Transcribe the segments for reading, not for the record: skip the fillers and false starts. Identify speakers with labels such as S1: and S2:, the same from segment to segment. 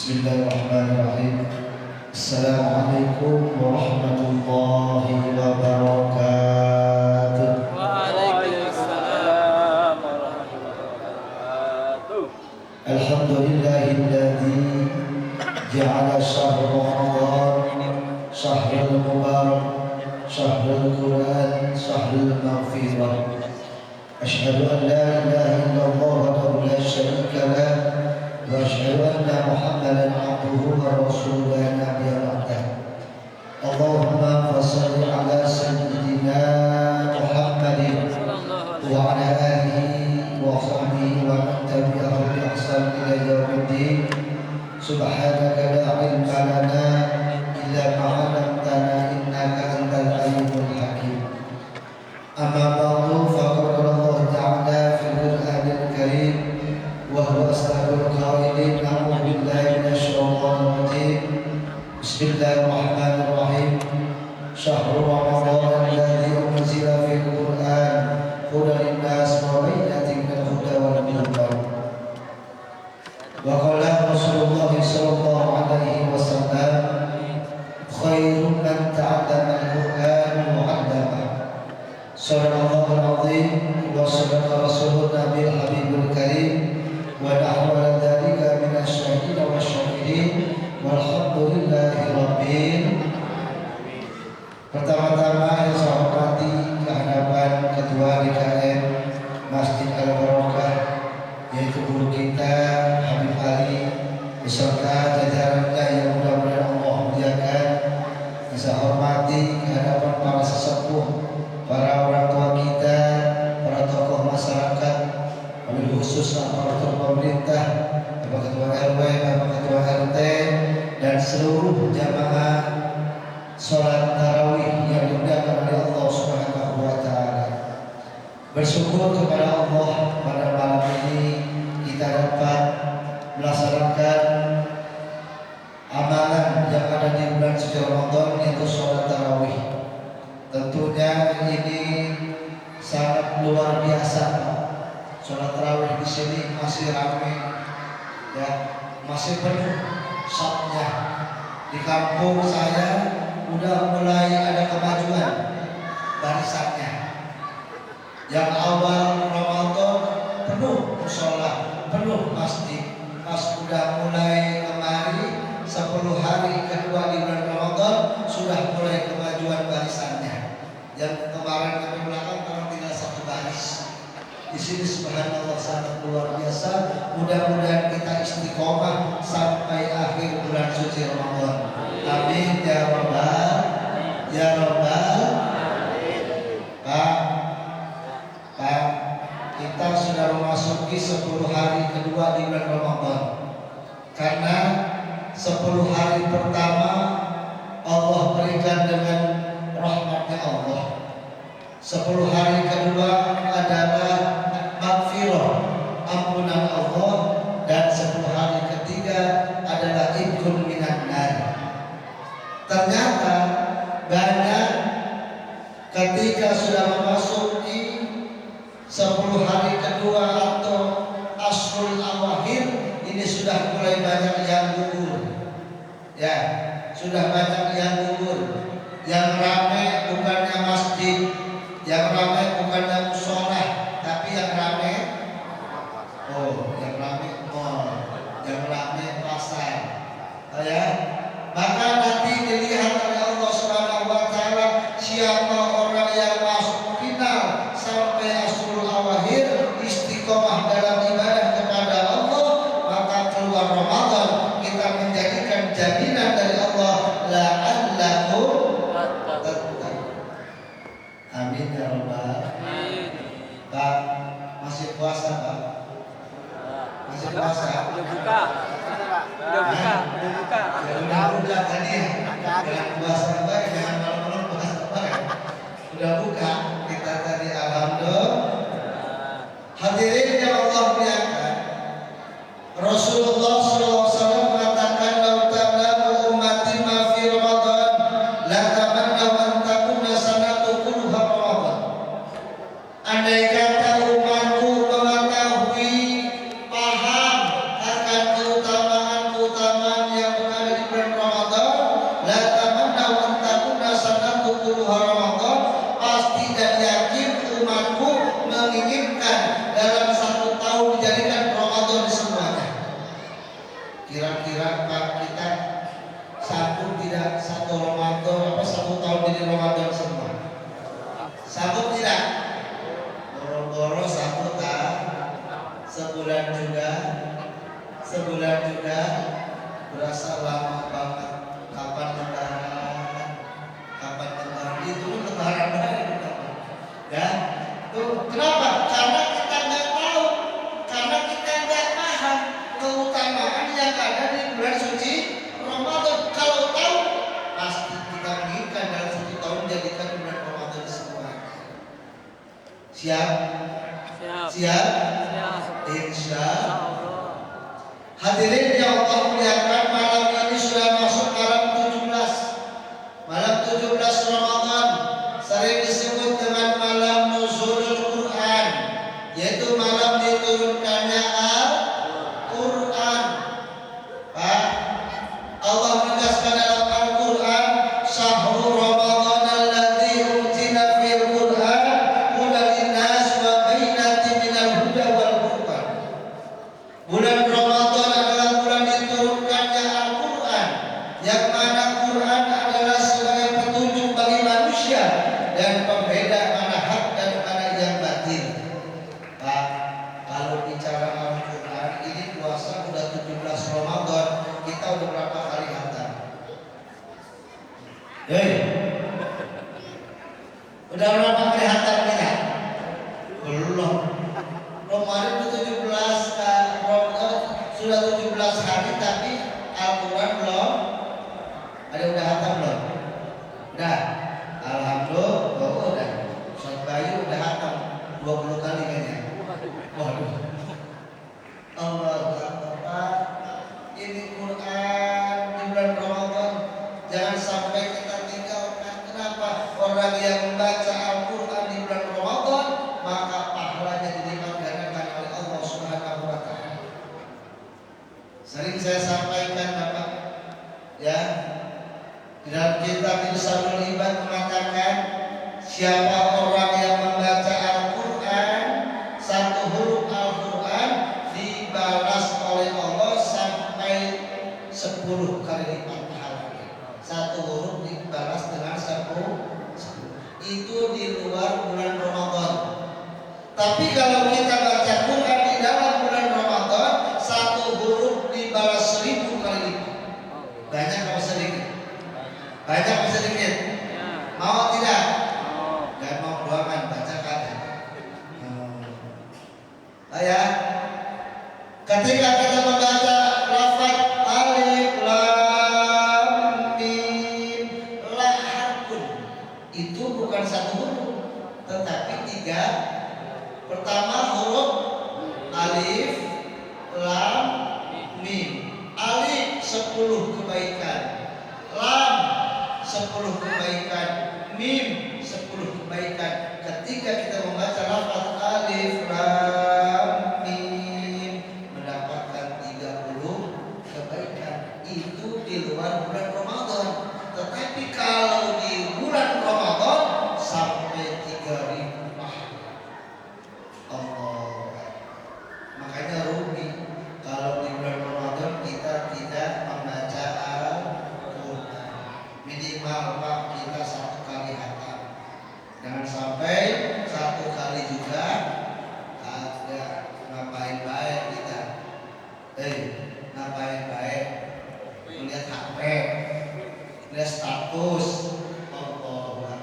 S1: Bismillahirrahmanirrahim. Assalamualaikum warahmatullahi wabarakatuh.
S2: Waalaikumsalam warahmatullahi wabarakatuh.
S1: Alhamdulillahilladzi ja'ala syahr Ramadan syahrul mubarak, syahrul Quran, syahrul maghfirah. Asyhadu an la ilaha illallah wahdahu la syarika lah wa asyhadu anna Muhammadan abduhu wa rasuluhu la nabiyya ba'dah. Allahumma fashalli ala sayyidina Muhammadin wa ala alihi wa sahbihi wa man tabi'ahum bi ihsan ila yaumiddin. Subhanaka la ilma lana illa ma 'allamtana innaka antal alimul hakim. Amma ba'du, faqala Allah ta'ala fil Qur'anil Karim wa huwa asdaqul qailin. A'udzu billahi minasy syaithanir rajim. Bismillahirrahmanirrahim. Syahrul Ramadan alladzi unzila fil Qur'an hudan linnas wa bayyinatin minal huda wal furqan. Wa qala Rasulullah sallallahu alaihi wasallam, khairun man ta'allama al-Qur'an wa 'allama. Sadaqallahul azim wa sadaqa rasulun nabiyil habibul karim wa nahnu ala dzalika minasyahidin wa syahidin walhamdulillahi rabbil. Pertama-tama yang saya hormati kehadapan Ketua DKM Masjid Al-Barokah, yaitu guru kita Habib Ali beserta jajarannya yang mudah-mudahan Allah muliakan. Saya hormati kehadapan para sesepuh, para orang tua kita, para tokoh masyarakat, wabil khusus aparatur pemerintah, Bapak Ketua RW, Bapak Ketua RT, dan seluruh jamaah sholat tarawih yang dimuliakan oleh Allah Subhanahu wa Ta'ala. Bersyukur kepada Allah pada malam ini kita dapat melaksanakan amalan yang ada di bulan suci Ramadan, yaitu sholat tarawih. Tentunya ini sangat luar biasa. Sholat tarawih di sini masih ramai, ya, masih penuh shopnya. Di kampung saya udah mulai ada kemajuan barisannya. Yang awal Ramadan penuh musola, penuh masjid. Pas udah mulai kemari 10 hari kedua di bulan Ramadan sudah mulai kemajuan barisannya. Yang kemarin kami belakang kalau tinggal satu baris. Di sini subhanallah sangat luar biasa. Mudah-mudahan kita istiqomah sampai akhir bulan suci Ramadan. Amin ya rabbal ya rabbal. Pak, kita sudah memasuki 10 hari kedua di bulan Ramadan. Karena 10 hari pertama Allah berikan dengan rahmatnya Allah. 10 hari kedua adalah maghfirah, ampunan Allah, dan 10 hari ketiga adalah ibkun minan nar. Ternyata banyak ketika sudah memasuki 10 hari kedua atau asrul awakhir, ini sudah mulai banyak yang gugur. Ya, sudah banyak yang gugur. Yang ramai bukannya masjid, yang ramai bukannya musola, tapi yang ramai mall, yang ramai pasar. Ya, maka nanti dilihat oleh Allah Subhanahu wa Ta'ala siapa orang yang masuk final sampai asrul awakhir istiqomah dalam ibadah kepada Allah, maka keluar Ramadan kita menjadikan jaminan dari Allah la'allahu. Amin ya rabbal. Pak, masih puasa Pak? Masih puasa?
S2: Udah buka.
S1: Udah buka tadi ya? Jangan puasa Pak, jangan malam-malam puasa Pak. Udah buka kita tadi, alhamdulillah. Hadirin yang Allah muliakan, Rasulullah SAW mengatakan, "Lau ta'lamu ummati ma fi Ramadan, la tamannaw an takuna sanatu kulluha Ramadan." Andai kata umatku mengetahui, paham akan keutamaan Siap?
S2: Siap.
S1: Siap?
S2: Siap.
S1: Insya
S2: Allah.
S1: Hadirin yang Allah muliakan, malam ini sudah masuk malam 17. Malam 17 Ramadan sering disebut dengan malam nuzulul Quran, yaitu malam diturunkannya Al-Quran. Pak, Allah menegaskan dalam Al-Quran, "Syahrul Ramadan alladzi unzila fil Quran hudan linnas wa bayyinatin minal huda wal furqan." Bulan Ramadan adalah bulan diturunkannya Al-Quran, yang mana Quran adalah sebagai petunjuk bagi manusia dan pembeda mana hak dan mana yang batil. Pak, kalau bicara Al-Quran, ini puasa udah 17 Ramadan, kita udah berapa kali hantar? Hei, udah berapa kali hantar kita? Belum. Kemarin itu 17 Ramadan, sudah 17 hari tapi Al-Quran belum. Ada udah hantar belum? Udah. Alhamdulillah. Oh, udah. Ustaz Bayu udah hantar 20 kali kayaknya. Waduh. Allah Akbar. Ini Quran di bulan Ramadan jangan sampai kita tinggalkan. Kenapa? Orang yang membaca Al-Quran di bulan Ramadan maka pahalanya dilipat gandakan oleh Allah Subhanahu wa taala. Sering saya sampaikan Bapak, ya, di dalam kitab Irsyadul Ibad mengatakan, siapa orang yang membaca Al-Quran, satu huruf Al-Quran dibalas oleh Allah sampai 10 kali lipat pahalanya. Satu huruf dibalas dengan 10. Itu di luar bulan Ramadan. Tapi kalau kita baca Quran di dalam bulan Ramadan, satu huruf dibalas 1000 kali lipat. Banyak atau sedikit? Banyak atau sedikit?
S2: Ya.
S1: Mau tidak?
S2: Mau.
S1: Gak mau doakan, bacakan. Ya. Ketika kita membaca lafaz alif lam mim la harfun, itu bukan satu huruf, tetapi 3. Pertama huruf alif lam mim. Alif 10 kebaikan, lam 10 kebaikan, mim 10 kebaikan. Ketika kita membaca lafaz alif lam mim mendapatkan 30 kebaikan. Itu di luar bulan Ramadan. Tetapi kalau di bulan Ramadan sampai 3000 Allah. Makanya rugi kalau di bulan Ramadan kita tidak membaca Al-Quran. Minimal Pak kita 1 kali hatam. Jangan sampai 1 kali juga ada. Ngapain baik kita? Ngapain baik? Melihat HP, melihat status. Allah.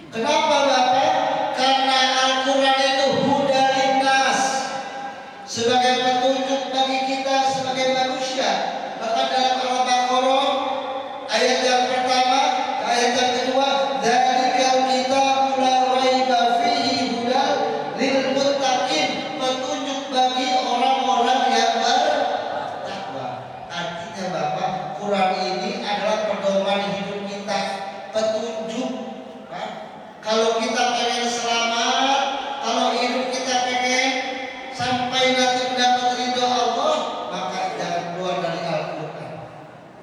S1: Kenapa Bapak? Karena Al-Quran itu huda linnas, sebagai petunjuk bagi kita sebagai manusia. Bahkan dalam Al-Baqarah ayat yang pertama ke ayat yang kedua, dzalikal kitabul la raiba fihi hudal lil muttaqin, petunjuk bagi orang-orang yang bertakwa. Artinya Bapak, Quran ini adalah pedoman hidup kita, petunjuk. Kalau kita pengen selamat, kalau hidup kita pengen sampai nanti mendapat ridho Allah, maka jangan keluar dari Al-Quran.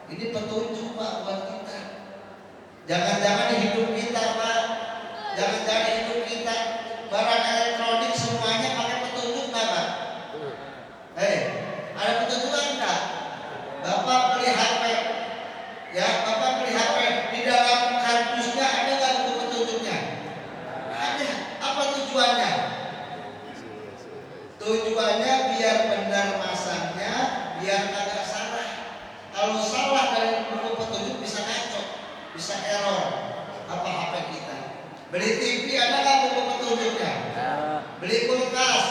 S1: Ini petunjuk Pak buat kita. Jangan-jangan hidup kita Pak, jangan-jangan hidup kita barang elektronik semuanya pakai petunjuk nggak Pak? Ada petunjuk enggak? Bapak beli HP, ya Bapak beli HP, di dalam kardusnya ada nggak buku petunjuknya? Ada. Apa tujuannya? Tujuannya biar benar masangnya, biar agak salah. Kalau salah dari buku petunjuk bisa ngaco, bisa error. Apa HP kita? Beli TV ada nggak buku petunjuknya? Beli kulkas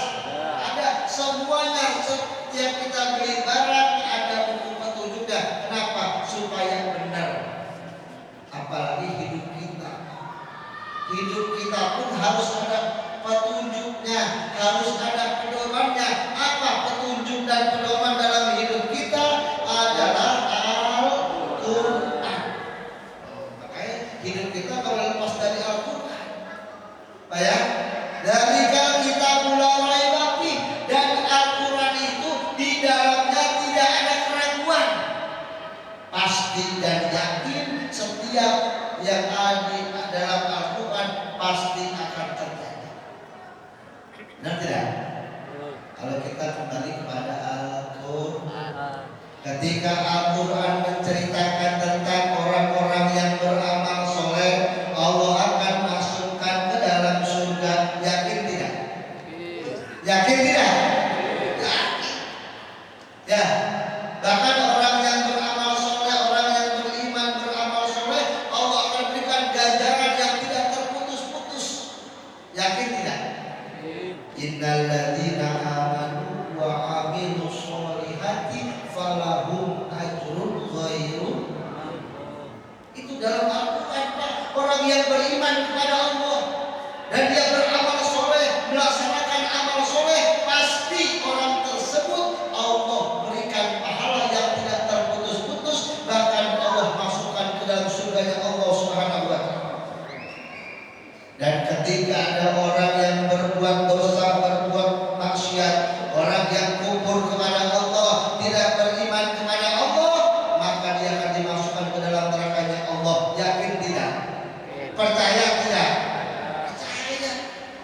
S1: ada. Semuanya setiap kita beli barang ada buku petunjuknya. Kenapa? Supaya benar. Apalagi hidup kita. Hidup kita pun harus ada petunjuknya, harus ada pedomannya. Apa petunjuk dan pedoman dalam hidup kita? Adalah Al-Quran. Makanya hidup kita kalau lepas dari Al-Quran, Pak ya, dari kita mulai baki, dan Al-Quran itu di dalamnya tidak ada keraguan, pasti dan yakin setiap yang ada dalam Al-Quran pasti akan terjadi. Benar tidak? Kalau kita kembali kepada Al-Quran, ketika Al-Quran menceritakan tentang orang-orang yang beramal soleh, Allah akan masukkan ke dalam surga. Yakin tidak? Yakin tidak? Yakin. Ya, bahkan orang yang beramal soleh, orang yang beriman beramal soleh, Allah akan berikan ganjaran yang tidak terputus-putus. Yakin tidak? Innalladzina amanu wa amilus solihati falahum ajrun ghairu. Itu dalam Al-Quran, Pak. Orang yang beriman kepada Allah dan dia beramal soleh, melaksanakan amal soleh, pasti orang tersebut Allah berikan pahala yang tidak terputus-putus, bahkan Allah masukkan ke dalam surganya Allah Subhanahu wa Ta'ala. Dan ketika ada orang yang berbuat dosa, berbuat maksiat, orang yang kufur kepada Allah, tidak beriman kepada Allah, maka dia akan dimasukkan ke dalam nerakanya Allah. Yakin tidak? Percaya tidak? Percaya.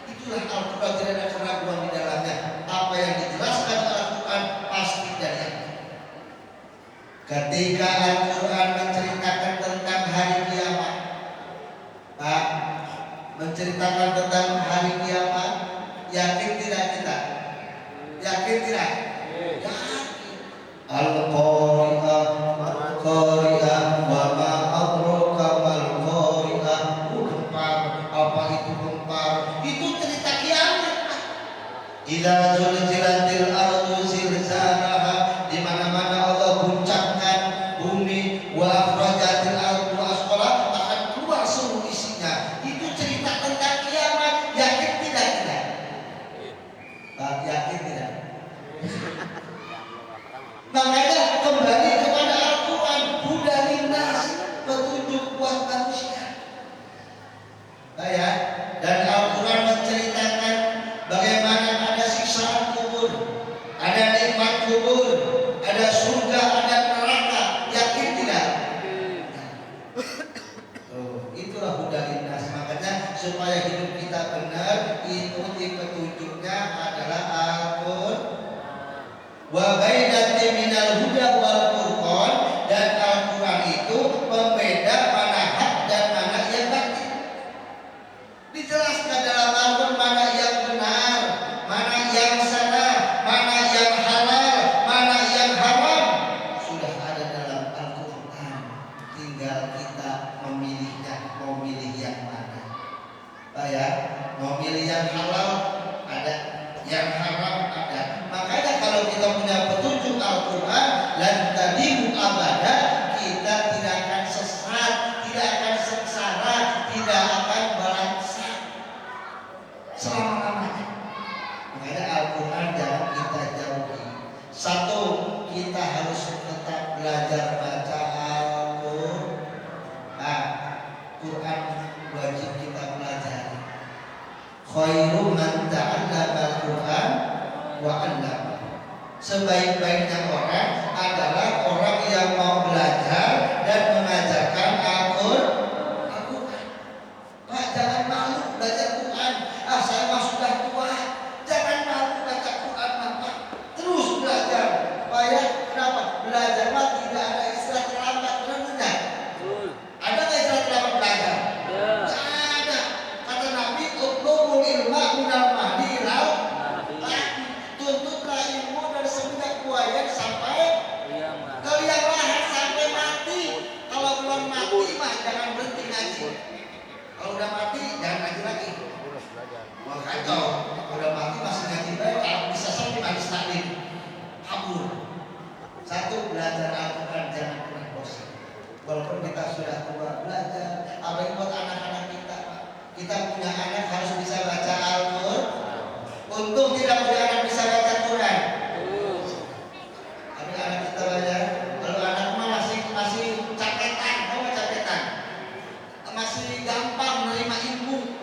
S1: Itulah Al-Quran, tidak ada keraguan di dalamnya. Apa yang dijelaskan Al-Quran pasti dan yakin. Ketika Al-Quran menceritakan tentang hari kiamat, Pak, menceritakan tentang hari kiamat, yakin tidak kita? Yakin tidak? Yakin. Al-Qari'ah, Al-Qari'ah, wa ma adraka mal-Qari'ah. Gempar, apa itu gempar? Itu cerita kiamat. Idza zulzilatil ardu zilzalaha, di mana-mana Allah guncangkan bumi, wa akhrajatil ardu asqalaha, akan keluar seluruh isinya. Itu cerita tentang kiamat. Yakin tidak kita? Yakin tidak? Makanya kembali kepada Al-Quran, hudan linnas, petunjuk buat manusia. Ya, dan Al-Quran menceritakan bagaimana ada siksaan kubur, ada nikmat kubur, ada surga, ada neraka. Yakin tidak? Itulah hudan linnas. Makanya supaya hidup kita benar, ikuti petunjuknya adalah Al-Quran. Wa bainati minal huda wal furqan, dan Al-Quran itu pembeda mana hak dan mana yang batil. Dijelaskan dalam Al-Quran mana yang benar, mana yang salah, mana yang halal, mana yang haram. Sudah ada dalam Al-Quran. Tinggal kita memilihnya, mau milih yang mana. Pak ya, mau milih yang halal ada, yang haram ada. Makanya kalau kita punya petunjuk Al-Quran, lan tadimu abada, kita tidak akan sesat, tidak akan sengsara, tidak akan balangsang selama-lamanya. Makanya Al-Quran jangan kita jauhi. Satu, kita harus tetap belajar baca Al-Quran. Quran wajib kita pelajari. Khairu man ta'allama al-Quran wa 'allama. Sebaik-baiknya orang adalah orang yang mau belajar dan mengajarkan Al-Quran. Pak, jangan malu belajar Quran. Saya mah sudah tua. Jangan malu baca Quran, Pak. Terus belajar. Pak ya, kenapa? Belajar mah tidak ada istilah terlambat, benar tidak? Ada nggak istilah terlambat belajar? Tidak ada. Kata Nabi, "Utlubul ilma minal mahdi ilal lahdi." Tuntutlah ilmu dari semenjak buaya sampai ke liang lahat sampai mati. Kalau belum mati mah jangan berhenti ngaji. Kalau udah mati jangan ngaji lagi. Wah kacau. Udah mati masih ngaji baik. Kalau bisa sampai manis taklim, kabur. Satu, belajar Al-Quran jangan pernah bosan. Walaupun kita sudah tua, belajar. Apa yang buat anak-anak kita? Kita punya anak harus bisa baca Al-Quran. Untung tidak punya anak bisa baca Quran. Tapi anak kita belajar. Kalau anak mah masih caketan, tahu nggak caketan? Masih gampang menerima ilmu.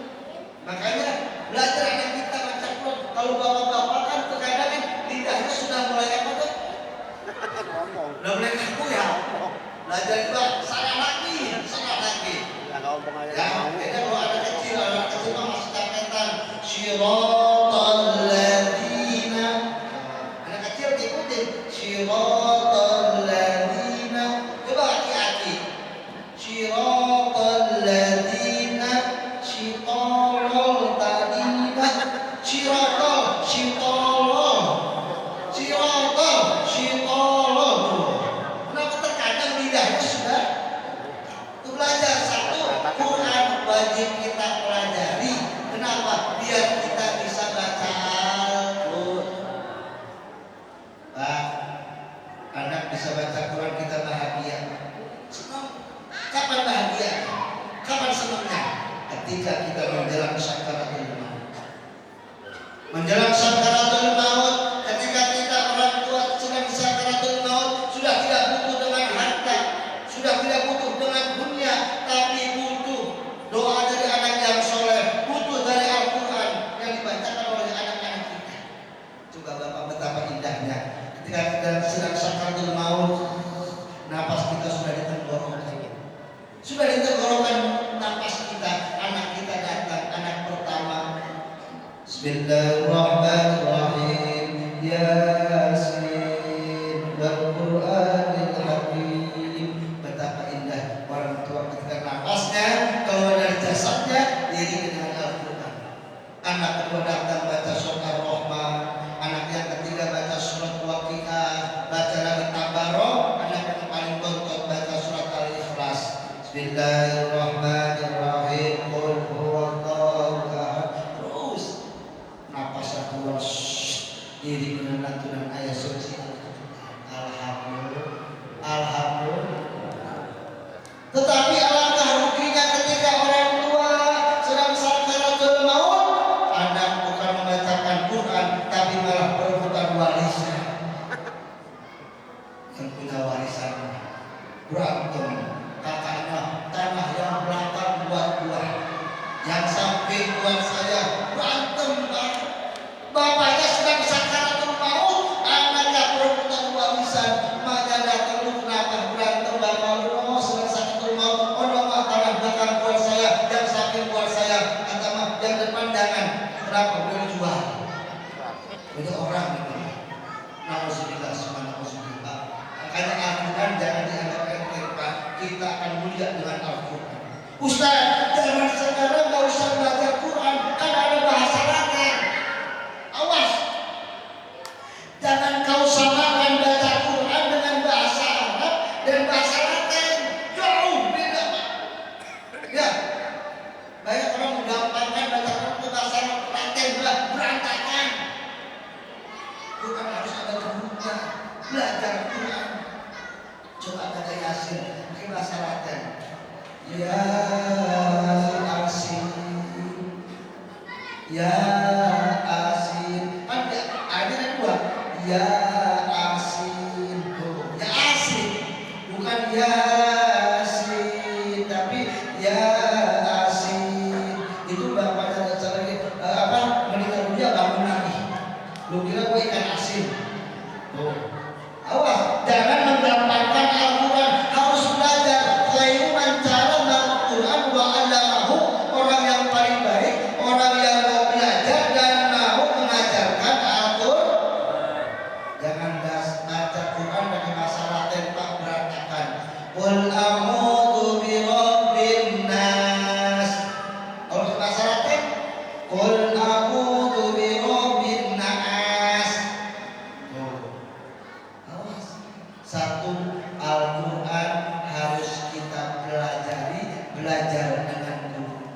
S1: Makanya belajar anak kita baca Quran. Kalau bapak-bapak kan terkadang kan lidahnya sudah mulai apa tuh? Udah mulai kaku ya. Belajar juga salah lagi. Ya, beda kalau anak kecil mah masih caketan. Syiratal ladzina. Anak kecil ikutin. Syiratal ladzina. Coba hati-hati. Syiratal ladzina. Syitolol tadina. Syiratal. Kenapa terkadang lidahnya sudah belajar satu Quran wajib kita pelajari. Kenapa? Biar kita bisa baca Al-Quran. Pak, anak bisa baca Quran kita bahagia. Senang. Kapan bahagia? Kapan senangnya? Ketika kita menjelang sakaratul maut. Menjelang sakaratul maut, ketika kita orang tua sedang sakaratul maut, sudah tidak butuh dengan harta, sudah tidak butuh dengan dunia, tapi butuh doa dari anak yang soleh, butuh dari Al-Quran yang dibacakan oleh anak-anak kita. Coba Bapak betapa indahnya ketika kita sedang sakaratul maut, napas kita sudah ditenggorokan. Sudah ditenggorokan napas kita, anak kita datang, anak pertama. Bismillahirrahmanirrahim. Yasin wal Qur'anil Hakim. Betapa indah orang tua ketika napasnya keluar dari jasadnya diiringi dengan Al-Quran. Anak kedua datang baca surat Ar-Rahman. Anak yang ketiga baca surat Waqiah. Baca lagi Tabarok. Anak yang paling bontot baca surat Al-Ikhlas. Bismillahirrahmanirrahim. Qul huwallahu ahad. Terus napas keluar diri dengan lantunan ayat suci Alhamdulillah. Tetapi alangkah ruginya ketika orang tua sedang sakaratul maut, anak bukan membacakan Quran tapi malah berebutan warisan. Yang punya warisan berantem, kakaknya tanah yang belakang buat buah, yang samping buat saya, berantem banget. Bapaknya sedang sakaratul maut, anaknya berebutan warisan. Makanya datang, lu kenapa berantem bapak lu? Sedang sakaratul maut. Oh no, tanah belakang buat saya, yang samping buat saya. Kata mah yang depan jangan. Kenapa? Boleh jual. Itu orang gitu. Nauzubillah, subhanallah. Makanya Al-Quran jangan dianggap enteng, Pak. Kita akan mulia dengan Al-Quran. Ustaz, zaman sekarang nggak usah belajar Quran, kan ada bahasa Latin. Awas, jangan kau samakan baca Quran dengan bahasa Arab dan bahasa Latin. Jauh beda, Pak. Ya, banyak orang menggampangkan baca Quran ke bahasa Latin, berantakan. Quran harus ada gurunya. Belajar Quran. Coba baca Yasin pakai bahasa Latin. Ya Asin, ya Asin. Ada dua. Ya Asin, ya Asin, bukan Yasin, tapi ya Asin. Itu bapaknya cara meninggal dunia bangun lagi. Lu kira gue ikan asin? Awas, jangan menggampangkan Al-Quran. Harus belajar. Khairu man ta'allama al-Quran wa 'allamahu. Orang yang paling baik, orang yang mau belajar dan mau mengajarkan Al-Quran. Jangan baca Quran dengan bahasa Latin, Pak, berantakan. Qul a'udzu birabbin nas. Kalau bahasa Latin, qul a'udzu birabbin nas. Satu, Al-Quran harus kita pelajari, belajar dengan guru.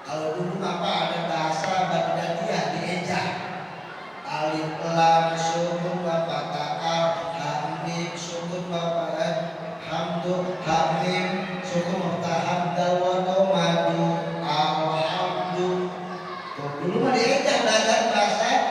S1: Kalau dulu apa ada bahasa Baghdadiyah diejak, alif lam sukun wa fatah, hamim sukun wa fatah, hamdu hamim sukun wa fatah, hamdal wa domadu, alhamdu. Dulu mah diejak belajar bahasa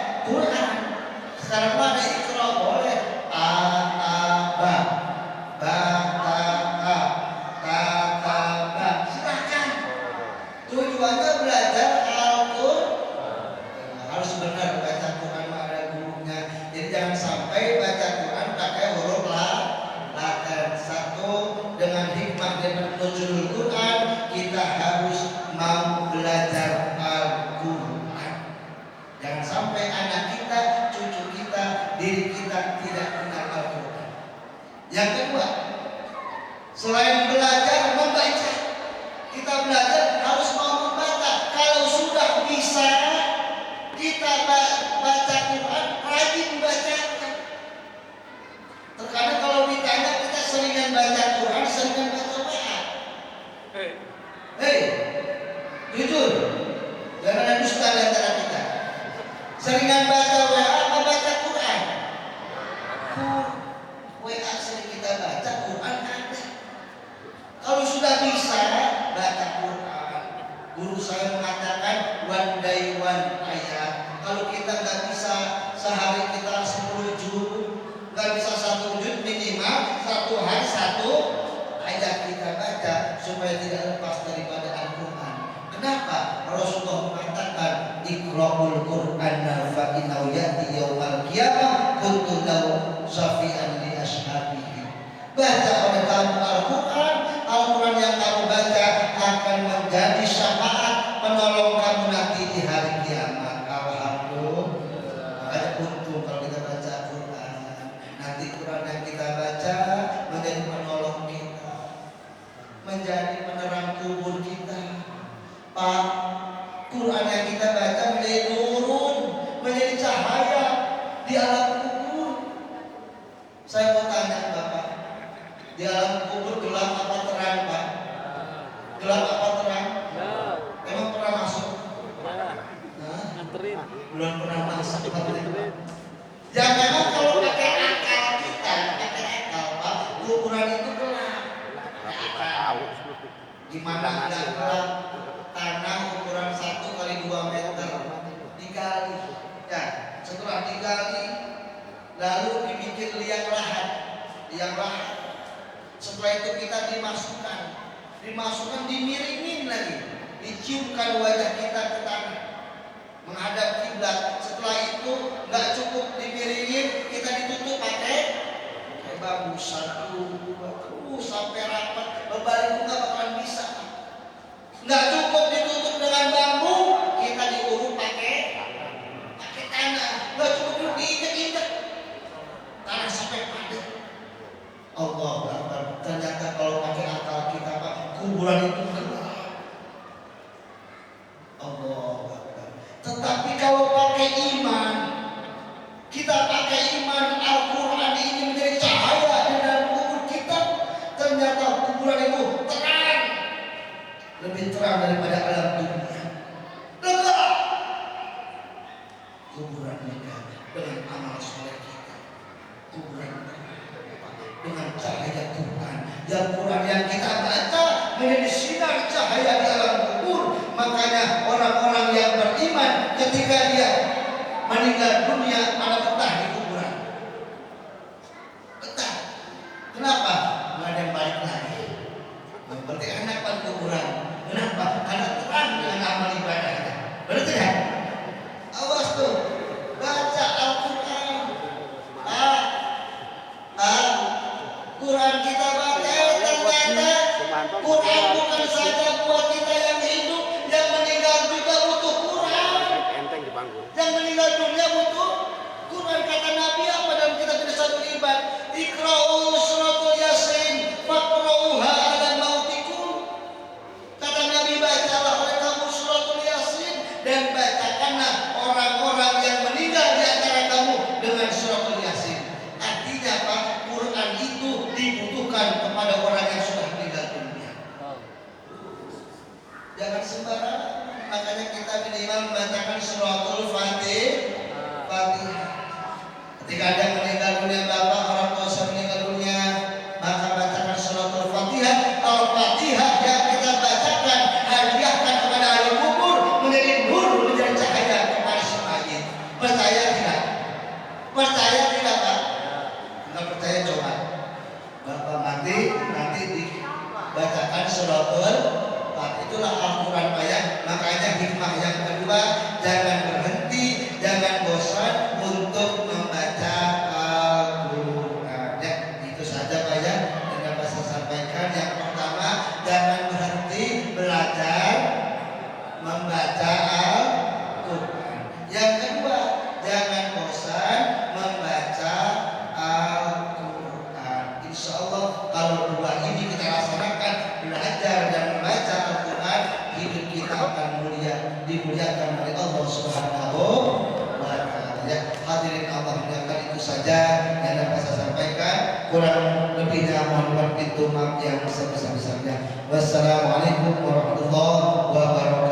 S1: saya mengatakan one day one ayat. Kalau kita nggak bisa sehari kita 10 juz, nggak bisa 1 juz, minimal 1 hari 1 ayat kita baca supaya tidak lepas daripada Al-Quran. Kenapa? Rasulullah mengatakan Iqra'ul Qur'ana fa innahu ya'ti yaumal qiyamah kuntu lahu syafi'an li ashabihi. Baca oleh kamu Al-Quran, Al-Quran yang kamu baca akan menjadi syafaat penolong kamu nanti di hari kiamat. Alhamdulillah. Ada untung kalau kita baca Al-Quran. Nanti Quran yang kita baca menjadi penolong kita, menjadi penerang kubur kita. Pak, Quran yang kita baca menjadi nurun, menjadi cahaya di alam kubur. Saya mau tanya Bapak, di alam kubur gelap apa terang Pak? Gelap apa terang?
S2: Gelap.
S1: Emang pernah masuk?
S2: Ya.
S1: Hah?
S2: Anterin.
S1: Belum pernah masuk Pak. Ya memang kalau pakai akal kita, pakai akal Pak, kuburan itu gelap. Akal. Gimana nggak gelap? Tanah ukuran 1 kali 2 meter digali. Ya, setelah digali, lalu dibikin liang lahat. Setelah itu kita dimasukkan, dimiringin lagi, diciumkan wajah kita ke tanah, menghadap kiblat. Setelah itu nggak cukup dimiringin, kita ditutup pakai bambu 1, 2, terus sampai rapat. Berbalik juga bakalan bisa. Nggak cukup ditutup dengan bambu, kita diurut pakai tanah. Nggak cukup diinjek-injek tanah sampai padat. Allah Akbar. Ternyata kalau pakai akal kita Pak, kuburan itu gelap. Allah Akbar. Tetapi kalau pakai iman, kita pakai iman, Al-Quran ini menjadi cahaya di dalam kubur kita. Ternyata kuburan itu terang, lebih terang daripada alam dunia. Gelap kuburan kita dengan amal soleh kita. Kuburan dengan cahaya Quran. Dan Quran yang kita baca menjadi sinar cahaya di alam kubur. Makanya orang-orang yang beriman ketika dia meninggal dunia ada betah di kuburan. Betah. Kenapa? Nggak ada yang balik lagi. Berarti enakan kuburan. Kenapa? Karena terang dengan amal ibadahnya. Benar tidak? Awas tuh, baca Al-Quran. Quran kita baca, ternyata Quran bukan saja buat kita yang hidup, yang meninggal juga butuh Quran. Yang meninggal dunia butuh Quran. Kata Nabi apa dalam kitab Risalah Ibad? Iqra'u suratul Yasin faqra'uha ala mautikum. Kata Nabi, bacalah oleh kamu suratul Yasin dan bacakanlah orang-orang yang meninggal di antara kamu dengan suratul Yasin. Artinya apa? Quran itu dibutuhkan kepada orang yang sudah meninggal dunia. Jangan sembarangan. Makanya kita minimal membacakan suratul Fatihah. Ketika ada meninggal dunia bapak, orang tua saya meninggal dunia, maka bacakan suratul Fatihah. Al-Fatihah yang kita bacakan, hadiahkan kepada ahli kubur menjadi nur, menjadi cahaya kepada si mayit. Percaya tidak? Percaya tidak Pak? Enggak percaya coba. Bapak mati, nanti dibacakan suratul Fatihah. Itulah Al-Quran ayat. Makanya hikmah yang kedua, jangan berhenti, jangan bosan untuk membaca Al-Quran. Ya, itu saja Pak ya yang dapat saya sampaikan. Yang pertama, jangan berhenti belajar membaca Al-Quran. Yang kedua, jangan bosan membaca Al-Quran. Insya Allah kalau dua ini kita laksanakan, belajar dan membaca Al-Quran, hidup kita akan dimuliakan oleh Allah Subhanahu wa Ta'ala. Ya, hadirin Allah muliakan, itu saja yang dapat saya sampaikan. Kurang lebihnya mohon pintu maaf yang sebesar-besarnya. Wassalamualaikum warahmatullahi wabarakatuh.